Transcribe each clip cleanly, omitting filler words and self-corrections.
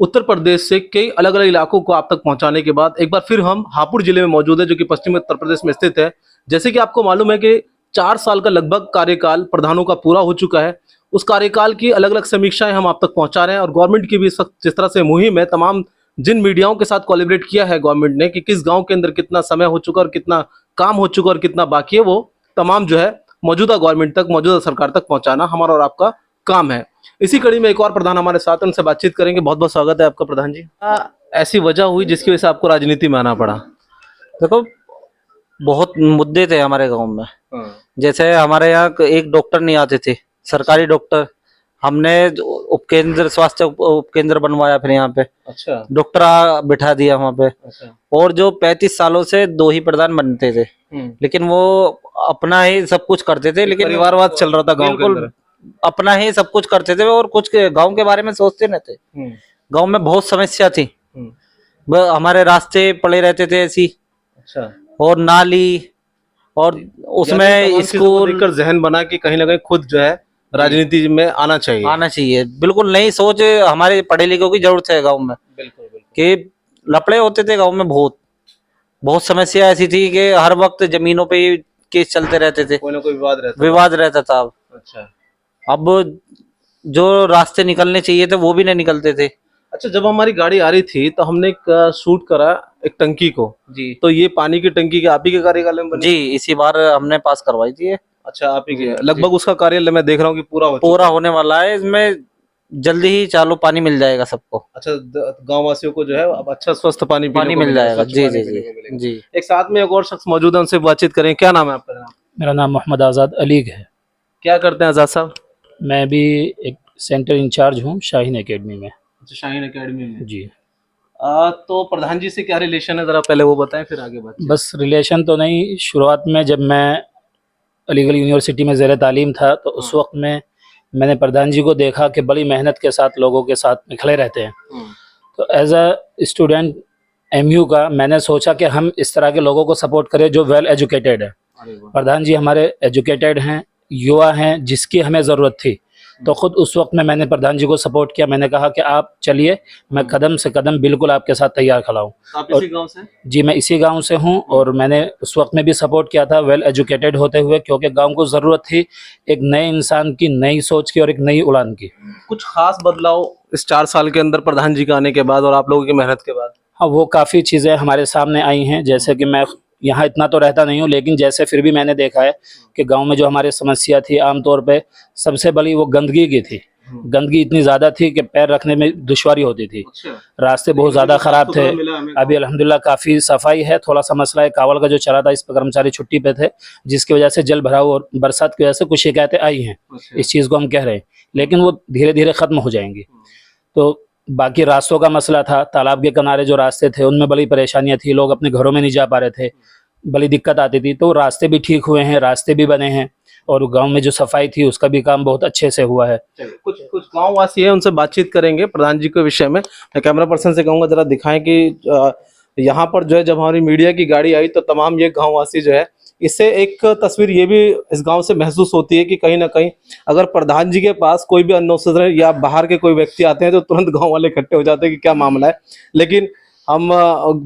उत्तर प्रदेश से कई अलग अलग इलाकों को आप तक पहुंचाने के बाद एक बार फिर हम हापुड़ जिले में मौजूद है, जो कि पश्चिमी उत्तर प्रदेश में स्थित है। जैसे कि आपको मालूम है कि 4 साल का लगभग कार्यकाल प्रधानों का पूरा हो चुका है। उस कार्यकाल की अलग अलग समीक्षाएं हम आप तक पहुंचा रहे हैं और गवर्नमेंट की भी इस वक्त जिस तरह से मुहिम है, तमाम जिन मीडियाओं के साथ कोलैबोरेट किया है गवर्नमेंट ने कि किस गांव के अंदर कितना समय हो चुका और कितना काम हो चुका और कितना बाकी है, वो तमाम जो है मौजूदा गवर्नमेंट तक, मौजूदा सरकार तक पहुंचाना हमारा और आपका काम है। इसी कड़ी में एक और प्रधान हमारे साथ हैं, उनसे बातचीत करेंगे। बहुत बहुत स्वागत है आपका प्रधान जी। ऐसी वजह हुई जिसकी वजह से आपको राजनीति में आना पड़ा? देखो, बहुत मुद्दे थे हमारे गांव में। जैसे हमारे यहाँ एक डॉक्टर नहीं आते थे, सरकारी डॉक्टर। हमने उपकेंद्र, स्वास्थ्य उपकेंद्र बनवाया, फिर यहाँ पे अच्छा डॉक्टर बिठा दिया वहाँ पे। अच्छा। और जो 35 सालों से 2 ही प्रधान बनते थे, लेकिन वो अपना ही सब कुछ करते थे। लेकिन परिवारवाद चल रहा था गांव के अंदर, अपना ही सब कुछ करते थे और कुछ गांव के बारे में सोचते नहीं थे। गांव में बहुत समस्या थी, हमारे रास्ते पड़े रहते थे ऐसी। अच्छा। और नाली, और उसमें स्कूल देखकर जहन बना कि कहीं ना कहीं खुद जो है राजनीति में आना चाहिए। बिल्कुल नई सोच, हमारे पढ़े लिखों की जरूरत है गांव में। बिल्कुल बिल्कुल। कि लफड़े होते थे गांव में, बहुत समस्या ऐसी थी कि हर वक्त जमीनों पे ही केस चलते रहते थे, कोई ना कोई विवाद रहता था। अच्छा। अब जो रास्ते निकलने चाहिए थे वो भी नहीं निकलते थे। अच्छा, जब हमारी गाड़ी आ रही थी तो हमने एक शूट करा एक टंकी को जी, तो ये पानी की टंकी के आप ही के कार्यकाल में बनी? जी, इसी बार हमने पास करवाई थी। अच्छा, आप ही के लगभग उसका कार्य मैं देख रहा हूँ कि पूरा होने वाला है। इसमें जल्दी ही चालू पानी मिल जाएगा सबको। अच्छा, गांव वासियों को जो है अब अच्छा स्वस्थ पानी मिल जाएगा। जी जी जी जी। एक साथ में एक और शख्स मौजूद है, उनसे बातचीत करें। क्या नाम है आपका? मेरा नाम मोहम्मद आज़ाद अलीग है। क्या करते हैं आज़ाद साहब? मैं भी एक सेंटर इंचार्ज हूँ शाहीन एकेडमी में। अच्छा, शाहीन एकेडमी में जी। तो प्रधान जी से क्या रिलेशन है, जरा पहले वो बताएं फिर आगे बात। बस रिलेशन तो नहीं, शुरुआत में जब मैं अलीगढ़ यूनिवर्सिटी में ज़ेर तालीम था तो उस वक्त में मैंने प्रधान जी को देखा कि बड़ी मेहनत के साथ लोगों के साथ में खड़े रहते हैं। तो एज अ स्टूडेंट एमयू का मैंने सोचा कि हम इस तरह के लोगों को सपोर्ट करें जो वेल एजुकेटेड है। प्रधान जी हमारे एजुकेटेड हैं, युवा हैं, जिसकी हमें ज़रूरत थी। तो खुद उस वक्त में मैंने प्रधान जी को सपोर्ट किया। मैंने कहा कि आप चलिए, मैं कदम से कदम बिल्कुल आपके साथ तैयार खड़ा हूँ। आप इसी गांव से? जी, मैं इसी गांव से हूँ और मैंने उस वक्त में भी सपोर्ट किया था वेल एजुकेटेड होते हुए, क्योंकि गांव को ज़रूरत थी एक नए इंसान की, नई सोच की और एक नई उड़ान की। कुछ खास बदलाव इस 4 साल के अंदर प्रधान जी के आने के बाद और आप लोगों की मेहनत के बाद? हाँ, वो काफ़ी चीज़ें हमारे सामने आई हैं। जैसे कि मैं यहाँ इतना तो रहता नहीं हूँ, लेकिन जैसे फिर भी मैंने देखा है कि गांव में जो हमारी समस्या थी आमतौर पे सबसे बड़ी वो गंदगी की थी। गंदगी इतनी ज़्यादा थी कि पैर रखने में दुश्वारी होती थी। रास्ते बहुत ज़्यादा ख़राब थे। अभी अल्हम्दुलिल्लाह काफ़ी सफाई है। थोड़ा सा मसला है कावल का जो चला था, इस पर कर्मचारी छुट्टी पे थे, जिसकी वजह से जल भराव और बरसात की वजह से कुछ शिकायतें आई हैं। इस चीज़ को हम कह रहे हैं, लेकिन वो धीरे धीरे ख़त्म हो जाएंगी। तो बाकी रास्तों का मसला था, तालाब के किनारे जो रास्ते थे उनमें बड़ी परेशानियां थी, लोग अपने घरों में नहीं जा पा रहे थे, बड़ी दिक्कत आती थी। तो रास्ते भी ठीक हुए हैं, रास्ते भी बने हैं और गांव में जो सफाई थी उसका भी काम बहुत अच्छे से हुआ है। कुछ गांव वासी है, उनसे बातचीत करेंगे प्रधान जी के विषय में। मैं कैमरा पर्सन से कहूँगा जरा दिखाएं कि यहाँ पर जो है जब हमारी मीडिया की गाड़ी आई तो तमाम ये गाँव वासी जो है, इससे एक तस्वीर ये भी इस गांव से महसूस होती है कि कहीं ना कहीं अगर प्रधान जी के पास कोई भी अनौसर या बाहर के कोई व्यक्ति आते हैं तो तुरंत गांव वाले इकट्ठे हो जाते हैं कि क्या मामला है। लेकिन हम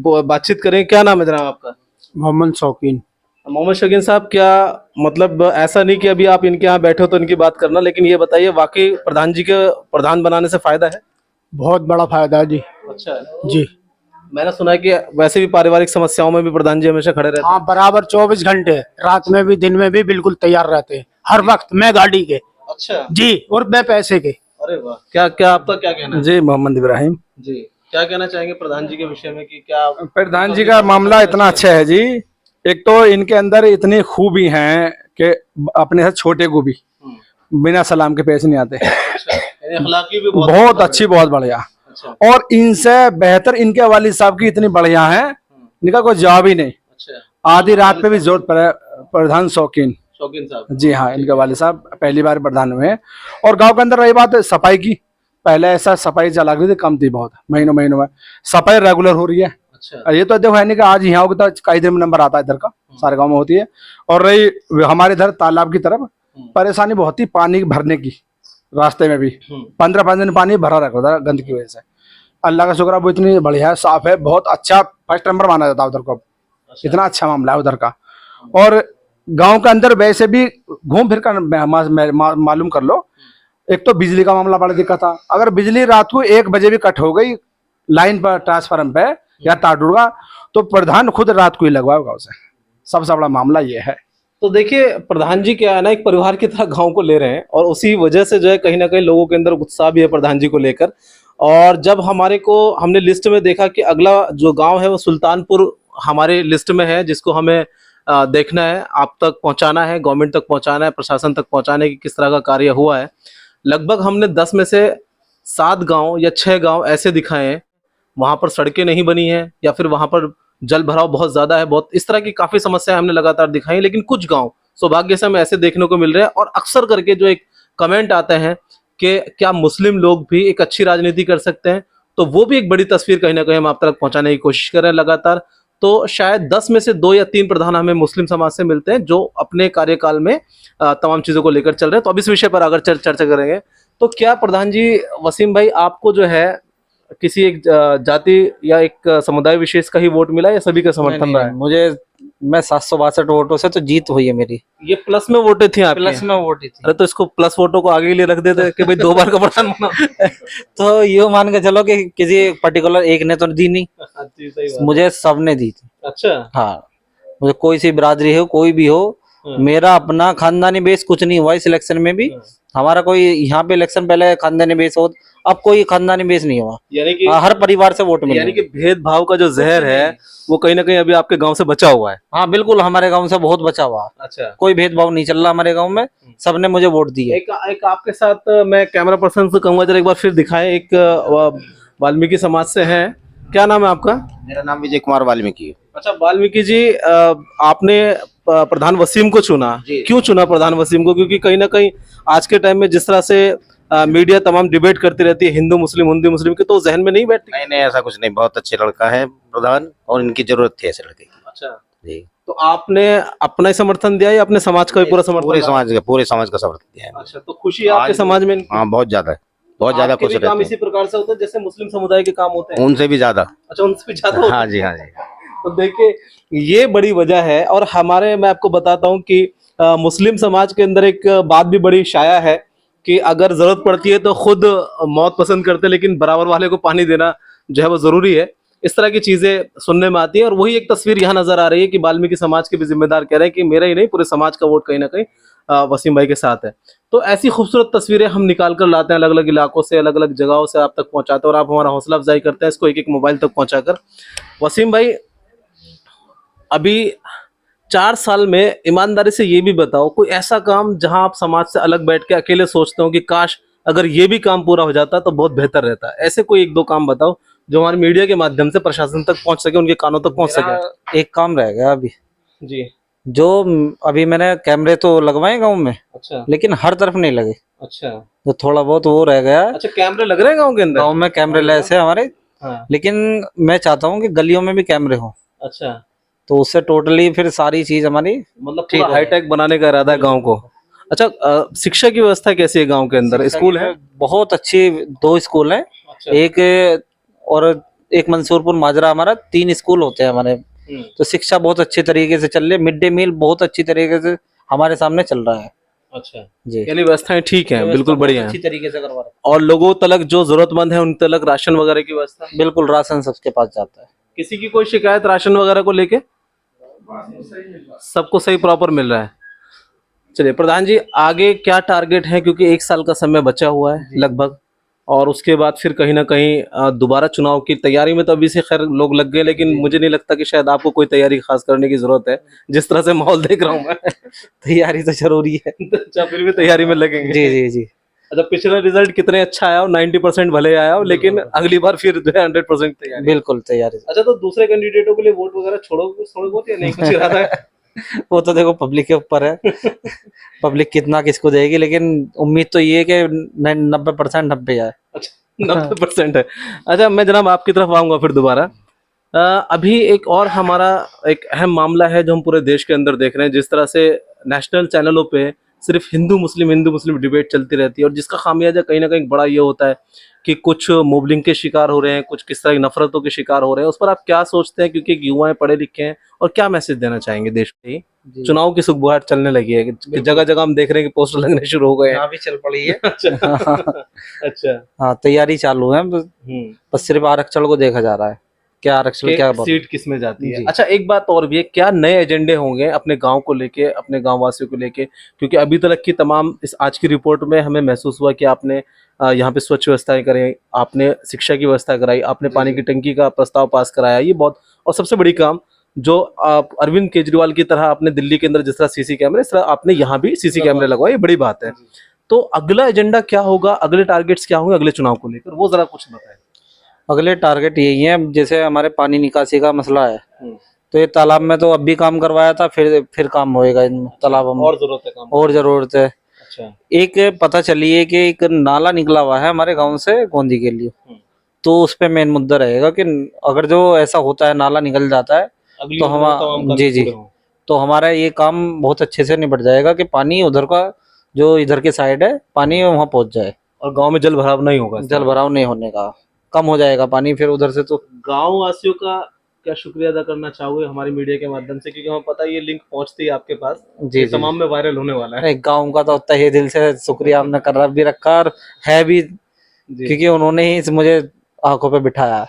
बातचीत करें। क्या नाम है जनाब आपका? मोहम्मद शौकीन। मोहम्मद शौकीन साहब, क्या मतलब ऐसा नहीं कि अभी आप इनके यहाँ बैठे हो तो इनकी बात करना, लेकिन ये बताइए वाकई प्रधान जी के प्रधान बनाने से फायदा है? बहुत बड़ा फायदा है जी। अच्छा जी, मैंने सुना है कि वैसे भी पारिवारिक समस्याओं में भी प्रधान जी हमेशा खड़े रहते हैं। हाँ, बराबर 24 घंटे, रात में भी दिन में भी बिल्कुल तैयार रहते हैं, हर वक्त। मैं गाड़ी के। अच्छा जी, और मैं पैसे के। अरे वाह, क्या आपका क्या कहना है? जी, मोहम्मद इब्राहिम जी, क्या कहना चाहेंगे प्रधान जी के विषय में कि क्या प्रधान जी का मामला इतना अच्छा है जी। एक तो इनके अंदर इतनी खूबी हैं कि अपने साथ छोटे को भी बिना सलाम के पैसे नहीं आते। अखलाकी भी बहुत अच्छी, बहुत बढ़िया। अच्छा। और इनसे बेहतर इनके वालिद साहब की इतनी बढ़िया है, इनका कोई जवाब ही नहीं। अच्छा। आधी रात पे भी जरूरत पड़े प्रधान शौकीन साहब। जी हाँ, इनके वालिद साहब पहली बार प्रधान हुए हैं। और गांव के अंदर रही बात सफाई की, पहले ऐसा सफाई चला रही थी, कम थी बहुत, महीनों महीनों में सफाई रेगुलर हो रही है। अच्छा। ये तो देखो है नहीं कि आज यहाँ होगा तो कई दिन में नंबर आता है, इधर का सारे गांव में होती है। और रही हमारे इधर तालाब की तरफ परेशानी बहुत थी पानी भरने की, रास्ते में भी 15 दिन पानी भरा रखा था गंदगी की वजह से। अल्लाह का शुक्र है, वो इतनी बढ़िया है, साफ है, बहुत अच्छा, फर्स्ट नंबर माना जाता है उधर को। इतना अच्छा मामला है उधर का। और गांव के अंदर वैसे भी घूम फिर कर मालूम कर लो, एक तो बिजली का मामला बड़ा दिक्कत था। अगर बिजली रात को 1 बजे भी कट हो गई लाइन पर, ट्रांसफार्मर पे या तार टूट गया, तो प्रधान खुद रात को ही लगवाएगा उसे। सबसे बड़ा मामला ये है। तो देखिए प्रधान जी क्या है ना, एक परिवार की तरह गांव को ले रहे हैं और उसी वजह से जो है कहीं ना कहीं लोगों के अंदर उत्साह भी है प्रधान जी को लेकर। और जब हमने लिस्ट में देखा कि अगला जो गांव है वो सुल्तानपुर हमारे लिस्ट में है, जिसको हमें देखना है, आप तक पहुंचाना है, गवर्नमेंट तक पहुंचाना है, प्रशासन तक पहुंचाने की किस तरह का कार्य हुआ है। लगभग हमने 10 में से 7 गांव या 6 गांव ऐसे दिखाए हैं वहां पर सड़कें नहीं बनी है, या फिर वहां पर जल भराव बहुत ज्यादा है, बहुत इस तरह की काफी समस्याएं हमने लगातार दिखाई। लेकिन कुछ गांव सौभाग्य से हमें ऐसे देखने को मिल रहे हैं। और अक्सर करके जो एक कमेंट आते हैं कि क्या मुस्लिम लोग भी एक अच्छी राजनीति कर सकते हैं, तो वो भी एक बड़ी तस्वीर कहीं ना कहीं हम आप तक पहुंचाने की कोशिश कर रहे हैं लगातार। तो शायद 10 में से 2 या 3 प्रधान हमें मुस्लिम समाज से मिलते हैं जो अपने कार्यकाल में तमाम चीजों को लेकर चल रहे हैं। तो अब इस विषय पर अगर चर्चा करेंगे तो क्या प्रधान जी, वसीम भाई, आपको जो है किसी एक जाति या एक समुदाय विशेष का ही वोट मिला या सभी का समर्थन रहा है? मैं 762 वोटों से तो जीत हुई है मेरी। ये प्लस में वोटें थी आपकी? प्लस में वोट थी। अरे तो इसको प्लस वोटों को आगे के लिए रख देते कि भाई 2 बार का प्रधान बना। तो ये मान के चलो कि किसी पर्टिकुलर एक ने तो दी नहीं, मुझे सबने दी थी। अच्छा। हाँ, मुझे कोई सी बिरादरी हो, कोई भी हो, मेरा अपना खानदानी बेस कुछ नहीं हुआ इस इलेक्शन में भी। हमारा कोई यहाँ पे इलेक्शन पहले खानदानी बेस हो, अब कोई खानदानी बेस नहीं हुआ, यानी कि हर परिवार से वोट मिले। यानी कि भेदभाव का जो जहर है वो कहीं ना कहीं अभी आपके गांव से बचा हुआ है। हाँ बिल्कुल, हमारे गांव से बहुत बचा हुआ। अच्छा। कोई भेदभाव नहीं चल रहा हमारे गांव में, सबने मुझे वोट दिए। एक आपके साथ मैं कैमरा पर्सन से कहूंगा जरा एक बार फिर दिखाएं। एक वाल्मीकि समाज से हैं, क्या नाम है आपका? मेरा नाम विजय कुमार वाल्मीकि है। अच्छा वाल्मीकि जी, आपने प्रधान वसीम को चुना, क्यों चुना प्रधान वसीम को? क्योंकि कहीं ना कहीं आज के टाइम में जिस तरह से मीडिया तमाम डिबेट करती रहती है हिंदू मुस्लिम की, तो जहन में नहीं बैठती? नहीं ऐसा कुछ नहीं, बहुत अच्छे लड़का है प्रधान, और इनकी जरूरत थी ऐसे लड़के की। अच्छा जी। तो आपने अपना ही समर्थन दिया या अपने समाज का भी पूरा समर्थन? पूरे समाज का समर्थन दिया है। अच्छा, तो खुशी है आपके समाज में? हाँ बहुत ज्यादा आपके खुश भी काम रहते इसी प्रकार से होता है जैसे मुस्लिम समुदाय के काम होते हैं, हैं? उनसे भी ज्यादा। अच्छा, उनसे भी ज्यादा होता है? हाँ जी, हाँ जी। तो देखिए ये बड़ी वजह है। और मैं आपको बताता हूँ कि मुस्लिम समाज के अंदर एक बात भी बड़ी शाया है कि अगर जरूरत पड़ती है तो खुद मौत पसंद करते, लेकिन बराबर वाले को पानी देना जो है वो जरूरी है। इस तरह की चीजें सुनने में आती है। और वही एक तस्वीर यहाँ नजर आ रही है कि वाल्मीकि समाज के भी जिम्मेदार कह रहे हैं कि मेरा ही नहीं पूरे समाज का वोट कहीं ना कहीं वसीम भाई के साथ है। तो ऐसी खूबसूरत तस्वीरें हम निकाल कर लाते हैं अलग अलग इलाकों से, अलग अलग जगहों से आप तक पहुंचाते हैं और आप हमारा हौसला अफजाई करते हैं इसको एक एक मोबाइल तक पहुंचाकर। वसीम भाई, अभी 4 साल में ईमानदारी से ये भी बताओ, कोई ऐसा काम जहां आप समाज से अलग बैठ के अकेले सोचते हो कि काश अगर ये भी काम पूरा हो जाता तो बहुत बेहतर रहता? ऐसे कोई 1-2 काम बताओ जो हमारे मीडिया के माध्यम से प्रशासन तक पहुंच सके, उनके कानों तक पहुंच सके। एक काम रह गया अभी जी। जो अभी मैंने कैमरे तो लगवाए गांव में। अच्छा। लेकिन हर तरफ नहीं लगे। अच्छा। तो थोड़ा बहुत वो रह गया। अच्छा, कैमरे लग रहे हैं गाँव के अंदर? गाँव में कैमरे लगे हमारे। हाँ। लेकिन मैं चाहता हूँ कि गलियों में भी कैमरे हों। अच्छा। तो उससे टोटली फिर सारी चीज हमारी मतलब पूरा हाईटेक बनाने का इरादा है गांव को। अच्छा, शिक्षा की व्यवस्था कैसी है गांव के अंदर? स्कूल है? बहुत अच्छी, 2 स्कूल हैं। अच्छा। एक मंसूरपुर माजरा, हमारा 3 स्कूल होते हैं हमारे। तो शिक्षा बहुत अच्छी तरीके से चल रही है। मिड डे मील बहुत अच्छी तरीके से हमारे सामने चल रहा है। अच्छा जी, यानी व्यवस्थाएं ठीक है, बिल्कुल बढ़िया अच्छी है। तरीके से करवा रहे और लोगों तक जो जरूरतमंद है उन तक राशन वगैरह की व्यवस्था? हैं। बिल्कुल, राशन सबके पास जाता है। किसी की कोई शिकायत राशन वगैरह को लेके? सबको सही प्रॉपर मिल रहा है। चलिए प्रधान जी, आगे क्या टारगेट है? क्योंकि 1 साल का समय बचा हुआ है लगभग, और उसके बाद फिर कहीं ना कहीं दोबारा चुनाव की तैयारी में तो अभी से खैर लोग लग गए, लेकिन मुझे नहीं लगता कि शायद आपको कोई तैयारी खास करने की जरूरत है जिस तरह से माहौल देख रहा हूँ मैं। तैयारी तो जरूरी है। अच्छा, फिर भी तैयारी में लगेंगे? जी जी जी। अच्छा, पिछला रिजल्ट कितने अच्छा आया हो, 90% भले आया हो, लेकिन अगली बार फिर जो है 100% तैयारी? बिल्कुल तैयारी। अच्छा, तो दूसरे कैंडिडेटों के लिए वोट वगैरह छोड़ो वोट या नहीं, कुछ इरादा है? वो तो देखो पब्लिक के ऊपर है, पब्लिक कितना किसको देगी, लेकिन उम्मीद तो ये है कि 90% 90 जाए। अच्छा, 90% है। अच्छा, मैं जनाब आपकी तरफ आऊंगा फिर दोबारा। अभी एक और हमारा एक अहम मामला है जो हम पूरे देश के अंदर देख रहे हैं, जिस तरह से नेशनल चैनलों पे सिर्फ हिंदू मुस्लिम डिबेट चलती रहती है, और जिसका खामियाजा कहीं ना कहीं बड़ा ये होता है कि कुछ मोबलिंग के शिकार हो रहे हैं, कुछ किस तरह की नफरतों के शिकार हो रहे हैं, उस पर आप क्या सोचते हैं? क्योंकि युवा हैं, पढ़े लिखे हैं, और क्या मैसेज देना चाहेंगे देश को? चुनाव की सुगबुगाहट चलने लगी है कि जगह जगह हम देख रहे हैं कि पोस्टर लगने शुरू हो गए हैं। यहाँ भी चल पड़ी है। अच्छा अच्छा। हाँ, तैयारी चालू है, बस सिर्फ आरक्षण को देखा जा रहा है, क्या आरक्षण क्या सीट किस में जाती है। जी। अच्छा, एक बात और भी है, क्या नए एजेंडे होंगे अपने गांव को लेके, अपने गांव वासियों को लेके? क्योंकि अभी तक की तमाम इस आज की रिपोर्ट में हमें महसूस हुआ कि आपने यहाँ पे स्वच्छ व्यवस्थाएं करें, आपने शिक्षा की व्यवस्था कराई, आपने पानी की टंकी का प्रस्ताव पास कराया, ये बहुत, और सबसे बड़ी काम जो आप अरविंद केजरीवाल की तरह आपने दिल्ली के अंदर जिस तरह सीसी कैमरे, इस तरह आपने यहाँ भी सीसी कैमरे लगवाए, ये बड़ी बात है। तो अगला एजेंडा क्या होगा, अगले टारगेट्स क्या होंगे अगले चुनाव को लेकर, वो जरा कुछ बताएं। अगले टारगेट यही है, जैसे हमारे पानी निकासी का मसला है, तो ये तालाब में तो अब भी काम करवाया था, फिर काम होएगा इन तालाबों में, और जरूरत है काम, और जरूरत है। अच्छा। एक पता चली है कि एक नाला निकला हुआ है हमारे गांव से गोंदी के लिए, तो उस पे मेन मुद्दा रहेगा कि अगर जो ऐसा होता है, नाला निकल जाता है, तो हम जी तो हमारा ये काम बहुत अच्छे से निपट जाएगा कि पानी उधर का, जो इधर के साइड है, पानी वहाँ पहुंच जाए, और गांव में जल भराव नहीं होगा, जल भराव नहीं होने का, कम हो जाएगा पानी फिर उधर से। तो गांव वासियों का क्या शुक्रिया अदा करना चाहोगे हमारी मीडिया के माध्यम से, क्योंकि हमें पता है ये लिंक पहुंचती है आपके पास, जी तमाम में वायरल होने वाला है। गांव का तो तहे दिल से शुक्रिया हमने कर भी रखा और है भी, क्योंकि उन्होंने ही मुझे आंखों पे बिठाया है।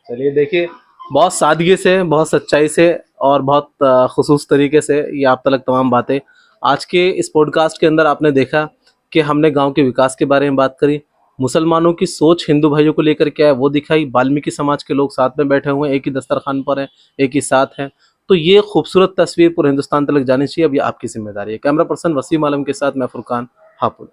चलिए, देखिए, बहुत सादगी से, बहुत सच्चाई से और बहुत खुसूस तरीके से ये आप तक तमाम बातें आज के इस पॉडकास्ट के अंदर आपने देखा कि हमने गांव के विकास के बारे में बात करी, मुसलमानों की सोच हिंदू भाइयों को लेकर क्या है वो दिखाई, वाल्मीकि समाज के लोग साथ में बैठे हुए हैं, एक ही दस्तरखान पर हैं, एक ही साथ हैं। तो ये खूबसूरत तस्वीर पूरे हिंदुस्तान तक जानी चाहिए। अब ये आपकी जिम्मेदारी है। कैमरा पर्सन वसीम आलम के साथ मैं फुरकान, हापुड़।